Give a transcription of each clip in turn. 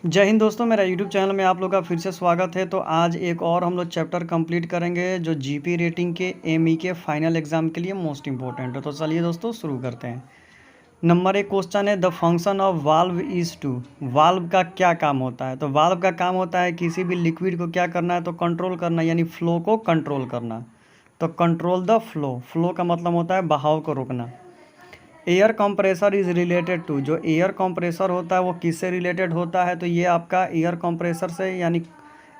जय हिंद दोस्तों, मेरा यूट्यूब चैनल में आप लोग का फिर से स्वागत है। तो आज एक और हम लोग चैप्टर कंप्लीट करेंगे जो जीपी रेटिंग के एमई के फाइनल एग्जाम के लिए मोस्ट इंपॉर्टेंट है। तो चलिए दोस्तों शुरू करते हैं। नंबर एक क्वेश्चन है, the function of valve is to. Valve का क्या काम होता है? तो वाल्व का काम होता है किसी भी लिक्विड को क्या करना है, तो कंट्रोल करना, यानी फ्लो को कंट्रोल करना। तो कंट्रोल द फ्लो, फ्लो का मतलब होता है बहाव को रोकना। Air compressor is related to, जो एयर कंप्रेसर होता है वो किससे रिलेटेड होता है? तो ये आपका एयर कंप्रेसर से, यानी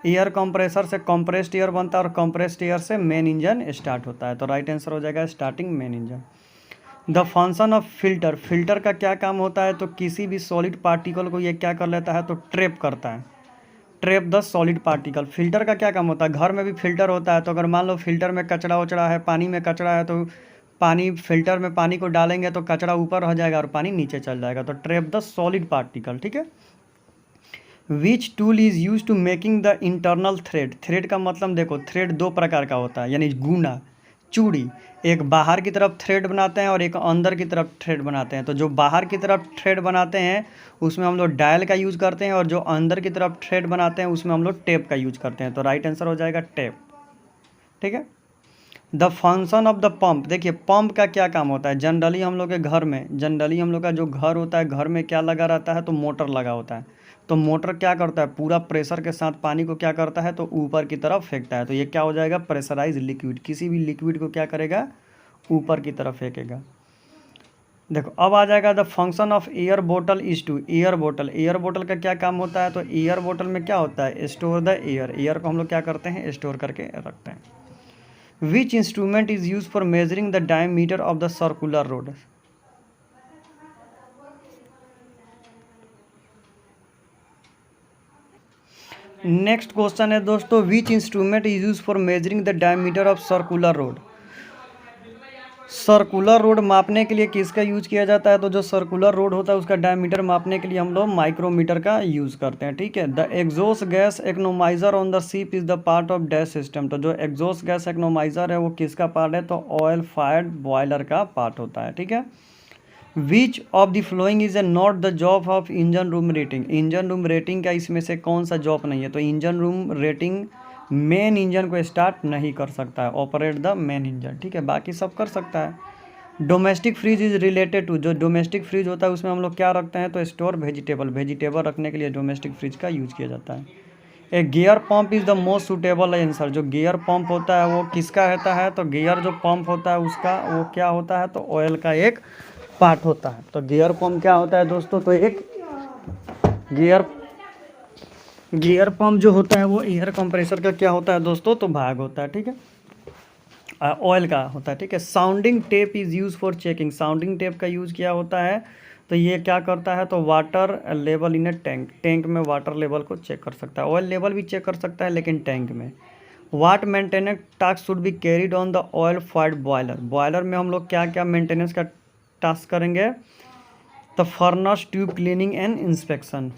एयर कंप्रेसर से कंप्रेस्ड एयर बनता है और कंप्रेस्ड एयर से मेन इंजन स्टार्ट होता है। तो राइट आंसर हो जाएगा starting main engine. The function of filter, filter का क्या काम होता है? तो किसी भी सॉलिड पार्टिकल को ये क्या कर लेता है, तो ट्रैप करता है, trap the solid particle. Filter का क्या काम होता है? घर में भी फिल्टर होता है, तो अगर मान लो फिल्टर में कचरा वचड़ा है, पानी में कचरा है, तो पानी फिल्टर में पानी को डालेंगे तो कचरा ऊपर रह जाएगा और पानी नीचे चल जाएगा। तो ट्रैप द सॉलिड पार्टिकल, ठीक है। Which tool is use to making the internal thread. Thread का मतलब देखो, थ्रेड दो प्रकार का होता है, यानी गुना, चूड़ी। एक बाहर की तरफ थ्रेड बनाते हैं और एक अंदर की तरफ थ्रेड बनाते हैं। तो जो बाहर की तरफ थ्रेड बनाते हैं उसमें हम लोग डायल का यूज़ करते हैं, और जो अंदर की तरफ थ्रेड बनाते हैं उसमें हम लोग टेप का यूज करते हैं। तो राइट आंसर हो जाएगा टेप, ठीक है। The function of the pump, देखिए पंप का क्या काम होता है? जनरली हम लोग के घर में, जनरली हम लोग का जो घर होता है, घर में क्या लगा रहता है, तो मोटर लगा होता है। तो मोटर क्या करता है? पूरा प्रेशर के साथ पानी को क्या करता है, तो ऊपर की तरफ फेंकता है। तो ये क्या हो जाएगा? Pressurise liquid. किसी भी लिक्विड को क्या करेगा? ऊपर की तरफ फेंकेगा। देखो अब आ जाएगा द फंक्शन ऑफ एयर बोतल इज टू। एयर बोतल, एयर बोतल का क्या काम होता है? तो एयर बोतल में क्या होता है? Store the air. एयर को हम लोग क्या करते हैं? स्टोर करके रखते हैं। Which instrument is use for measuring the diameter of the circular road. Next question है दोस्तों, which instrument is use for measuring the diameter of circular road. Circular road मापने के लिए किसका यूज किया जाता है? तो जो सर्कुलर रोड होता है उसका डायमीटर मापने के लिए हम लोग माइक्रोमीटर का यूज करते हैं, ठीक है। The exhaust gas economiser on the ship is the part of dash system. तो जो एग्जॉस्ट गैस इकोनोमाइजर है वो किसका पार्ट है? तो ऑयल फायर्ड बॉयलर का पार्ट होता है, ठीक है। Which of the following is a not the job of engine room rating. Engine room rating का इसमें से कौन सा जॉब नहीं है? तो engine room rating main engine को स्टार्ट नहीं कर सकता है, ऑपरेट द मेन इंजन, ठीक है। बाकी सब कर सकता है। Domestic fridge is related to, जो डोमेस्टिक फ्रिज होता है उसमें हम लोग क्या रखते हैं? तो स्टोर वेजिटेबल, वेजिटेबल रखने के लिए डोमेस्टिक फ्रिज का यूज किया जाता है। A gear pump is the most suitable answer. जो गियर पंप होता है वो किसका रहता है? तो गियर जो पंप होता है उसका वो क्या होता है? तो ऑयल का एक पार्ट होता है। तो गियर पंप क्या होता है दोस्तों? तो एक गियर गियर पंप जो होता है वो एयर कंप्रेसर का क्या होता है दोस्तों? तो भाग होता है, ठीक है। ऑयल का होता है, ठीक है। Sounding tape is use for checking. Sounding tape का यूज़ किया होता है, तो ये क्या करता है? तो water level in A tank, tank में वाटर लेवल को चेक कर सकता है। ऑयल लेवल भी चेक कर सकता है लेकिन टैंक में। What maintenance task should be carried on the oil fired boiler. Boiler में हम लोग क्या क्या मेंटेनेंस का टास्क करेंगे? तो furnace, tube cleaning and inspection.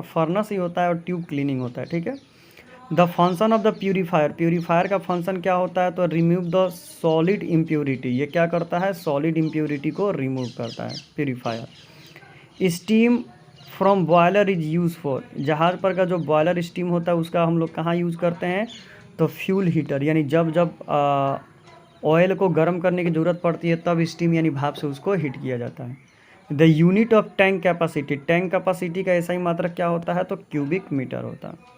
Furnace ही होता है और ट्यूब क्लीनिंग होता है, ठीक है। The function of the purifier, purifier का फंक्शन क्या होता है? तो रिमूव द सॉलिड इम्प्योरिटी। ये क्या करता है? सॉलिड इम्प्योरिटी को रिमूव करता है purifier. Steam from boiler is use for, जहाज़ पर का जो बॉयलर स्टीम होता है उसका हम लोग कहाँ यूज़ करते हैं? तो फ्यूल हीटर, यानी जब जब ऑयल को गर्म करने की ज़रूरत पड़ती है तब स्टीम यानी भाप से उसको हीट किया जाता है। The unit of tank capacity, tank capacity का ऐसा ही मात्रक क्या होता है? तो क्यूबिक मीटर होता है।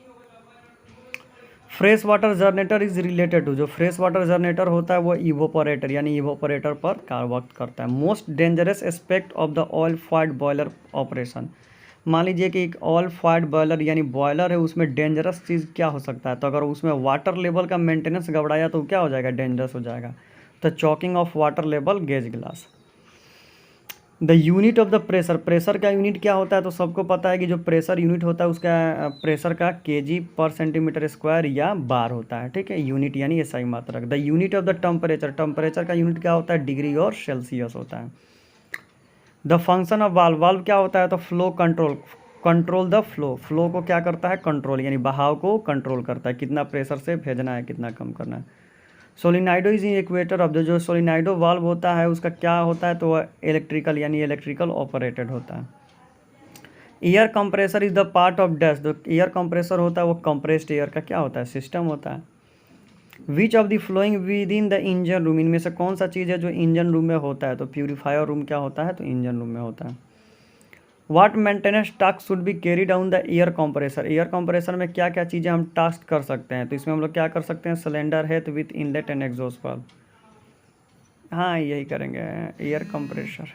Fresh water generator is related to, जो फ्रेश वाटर जनरेटर होता है वो इवोपरेटर, यानी इवोपरेटर पर कार्य करता है। Most dangerous aspect of the oil fired boiler operation. मान लीजिए कि एक ऑयल फायर्ड बॉयलर यानी बॉयलर है, उसमें डेंजरस चीज़ क्या हो सकता है? तो अगर उसमें वाटर लेवल का मेंटेनेंस गड़बड़ाया तो क्या हो जाएगा? डेंजरस हो जाएगा। तो choking of water level gauge glass. The unit of the pressure, pressure का यूनिट क्या होता है? तो सबको पता है कि जो प्रेशर यूनिट होता है उसका प्रेशर का केजी पर सेंटीमीटर स्क्वायर या बार होता है, ठीक है। यूनिट यानी एसआई मात्रक। The unit of the temperature, temperature का यूनिट क्या होता है? डिग्री और सेल्सियस होता है। The function of valve, valve क्या होता है? तो flow control, control the flow, flow को क्या करता है? कंट्रोल, यानी बहाव को कंट्रोल करता है, कितना प्रेशर से भेजना है, कितना कम करना है। सोलिनाइडो इज इक्वेटर ऑफ द, जो सोलिनाइडो वाल्व होता है उसका क्या होता है? तो वह इलेक्ट्रिकल यानी इलेक्ट्रिकल ऑपरेटेड होता है। Air compressor is the part of dash, जो एयर कंप्रेसर होता है वो कंप्रेस्ड एयर का क्या होता है, सिस्टम होता है। Which of the flowing with in the engine room, इनमें से कौन सा चीज़ है जो इंजन रूम में होता है, तो प्यूरीफायर रूम क्या होता है, तो इंजन रूम में होता है। What maintenance task should be carry down the air compressor, air compressor में क्या क्या चीज़ें हम टास्क कर सकते हैं, तो इसमें हम लोग क्या कर सकते हैं, cylinder head with inlet and exhaust valve, हाँ यही करेंगे। एयर कंप्रेसर,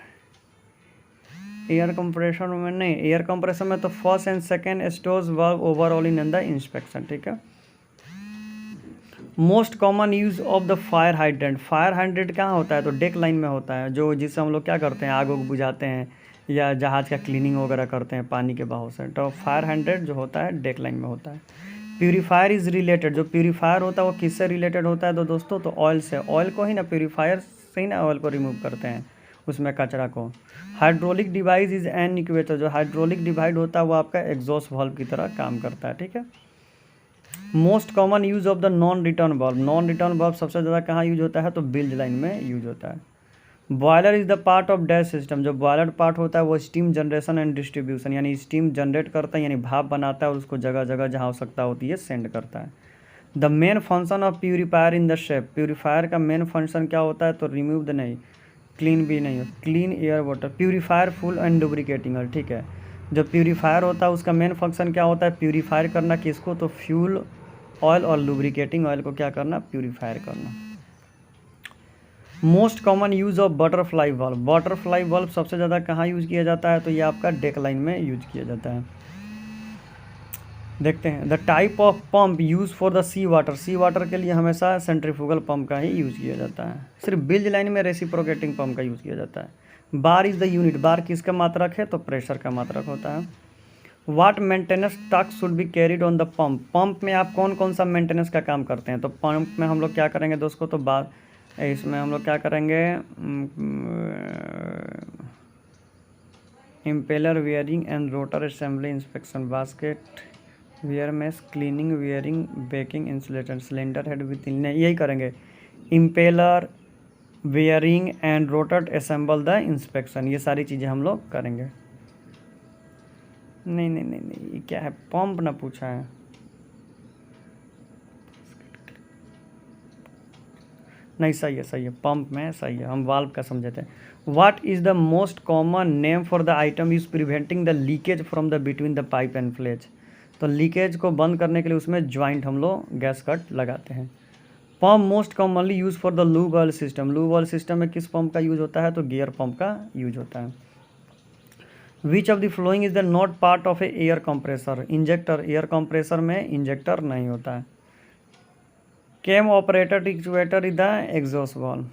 एयर कंप्रेसर में नहीं, एयर कंप्रेसर में तो first and second stores work overall in the inspection, ठीक है। Most common use of the fire hydrant, fire hydrant कहाँ होता है, तो डेक लाइन में होता है, जो जिससे हम लोग क्या करते हैं, आग उग बुझाते हैं या जहाज़ का क्लीनिंग वगैरह करते हैं पानी के बहाव से, तो फायर हाइड्रेंट जो होता है डेक लाइन में होता है। प्यूरीफायर इज़ रिलेटेड, जो प्यूरीफायर होता है वो किससे रिलेटेड होता है, तो दोस्तों तो ऑयल से, ऑयल को ही ना प्यूरीफायर से ही ना ऑयल को रिमूव करते हैं उसमें कचरा को। Hydraulic device is an equator, जो हाइड्रोलिक डिवाइस होता है वो आपका एग्जॉस्ट वाल्व की तरह काम करता है, ठीक है। Most common use of the non return bulb, non return bulb सबसे ज़्यादा कहाँ यूज होता है, तो बिल्ज लाइन में यूज होता है। Boiler is the part of dash system, जो बॉयलर पार्ट होता है वो स्टीम जनरेशन एंड डिस्ट्रीब्यूशन, यानी स्टीम जनरेट करता है, यानी भाप बनाता है और उसको जगह जगह जहाँ आवश्यकता होती है सेंड करता है। The main function of purifier in the shape, purifier का मेन फंक्शन क्या होता है, तो रिमूव द नहीं, क्लीन भी नहीं हो, clean air water, purifier full and lubricating, ठीक है। जो प्यूरीफायर होता है उसका मेन फंक्शन क्या होता है, प्यूरीफायर करना किसको, तो फ्यूल ऑयल और लुब्रिकेटिंग ऑयल को क्या करना, प्यूरीफायर करना। Most common use of butterfly bulb, butterfly bulb सबसे ज़्यादा कहाँ यूज़ किया जाता है, तो ये आपका डेक लाइन में यूज किया जाता है। देखते हैं, the type of pump use for the sea water, sea water के लिए हमेशा सेंट्रीफ्यूगल पंप का ही यूज किया जाता है, सिर्फ बिल्ज लाइन में रेसिप्रोकेटिंग पंप का यूज़ किया जाता है। Bar is the unit, bar किसका मात्रक है, तो प्रेशर का मात्रक होता है। What maintenance task should be carried on the pump, pump में आप कौन कौन सा मेंटेनेंस का काम करते हैं, तो पंप में हम लोग क्या करेंगे दोस्तों, तो बात इसमें हम लोग क्या करेंगे, impeller wearing and rotor assembly inspection, basket wear mess cleaning wearing baking insulator, cylinder head with यही करेंगे, impeller wearing and rotor assemble the inspection, ये सारी चीज़ें हम लोग करेंगे। नहीं नहीं नहीं नहीं, ये क्या है, पंप ना पूछा है, नहीं सही है, सही है, पंप में सही है, हम वाल्व का समझे थे। What is the most common name for the item is preventing the leakage from the between the pipe and flange, तो लीकेज को बंद करने के लिए उसमें ज्वाइंट हम लोग गैस कट लगाते हैं। Pump most commonly use for the lube oil system, lube oil system में किस पंप का यूज होता है, तो गियर पंप का यूज होता है। Which of the following is the not part of a air compressor, injector, air compressor में इंजेक्टर नहीं होता है। Cam operator actuator is the exhaust valve.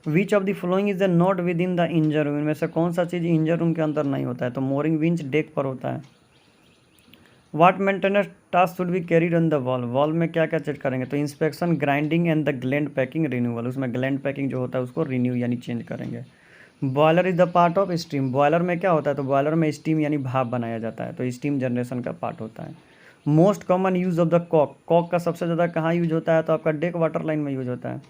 Which of the following is the not within the engine room, इनमें से कौन सा चीज़ engine room के अंदर नहीं होता है, तो मोरिंग विंच डेक पर होता है। What maintenance task should be carried on the valve, valve में क्या क्या चेक करेंगे, तो inspection grinding and the gland packing renewal, उसमें ग्लैंड पैकिंग जो होता है उसको रिन्यू यानी चेंज करेंगे। Boiler is the part of steam, boiler में क्या होता है, तो बॉयलर में स्टीम यानी भाप बनाया जाता है, तो स्टीम जनरेशन का पार्ट होता है। Most common use of the cock, cock का सबसे ज़्यादा कहाँ यूज होता है, तो आपका डेक वाटर लाइन में यूज होता है।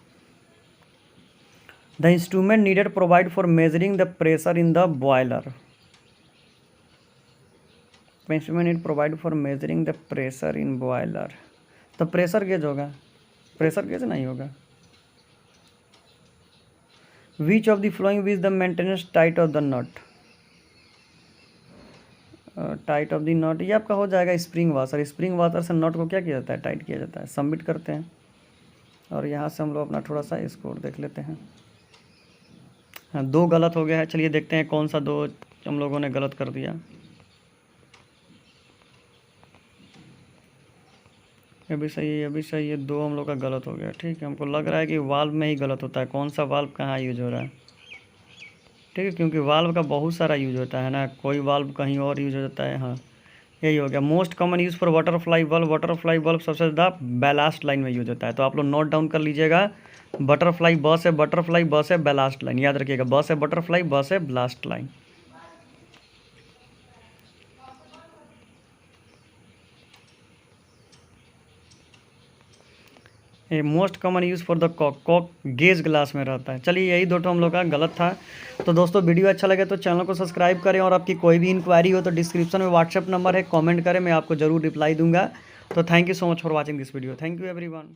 The instrument needed provide for measuring the pressure in the boiler, instrument need provide for measuring the pressure in boiler, तो प्रेशर गेज होगा, प्रेशर गेज नहीं होगा। Which of the following which the maintenance tight of the nut, tight of the नट ये आपका हो जाएगा spring washer, spring washer से नट को क्या किया जाता है, टाइट किया जाता है, सबमिट करते हैं। और यहाँ से हम लोग अपना थोड़ा सा स्कोर देख लेते हैं। हाँ, 2 गलत हो गया है, चलिए देखते हैं कौन सा 2 हम लोगों ने गलत कर दिया। ये भी सही है, ये भी सही है, 2 हम लोग का गलत हो गया, ठीक है। हमको लग रहा है कि वाल्व में ही गलत होता है, कौन सा वाल्व कहाँ यूज हो रहा है, ठीक है, क्योंकि वाल्व का बहुत सारा यूज होता है ना, कोई वाल्व कहीं और यूज हो जाता है। हाँ यही हो गया। Most common use for butterfly bulb, butterfly bulb सबसे ज़्यादा बैलास्ट लाइन में यूज होता है, तो आप लोग नोट डाउन कर लीजिएगा। बटरफ्लाई बस है, बटरफ्लाई बस है, बैलास्ट लाइन याद रखिएगा, बस है बटरफ्लाई, बस है blast line. A most common use for the cock, cock gauge glass में रहता है। चलिए यही दो हम लोग का गलत था। तो दोस्तों वीडियो अच्छा लगे तो चैनल को सब्सक्राइब करें, और आपकी कोई भी इंक्वायरी हो तो डिस्क्रिप्शन में व्हाट्सएप नंबर है, कमेंट करें, मैं आपको ज़रूर रिप्लाई दूंगा। तो thank you so much for watching this video. Thank you everyone.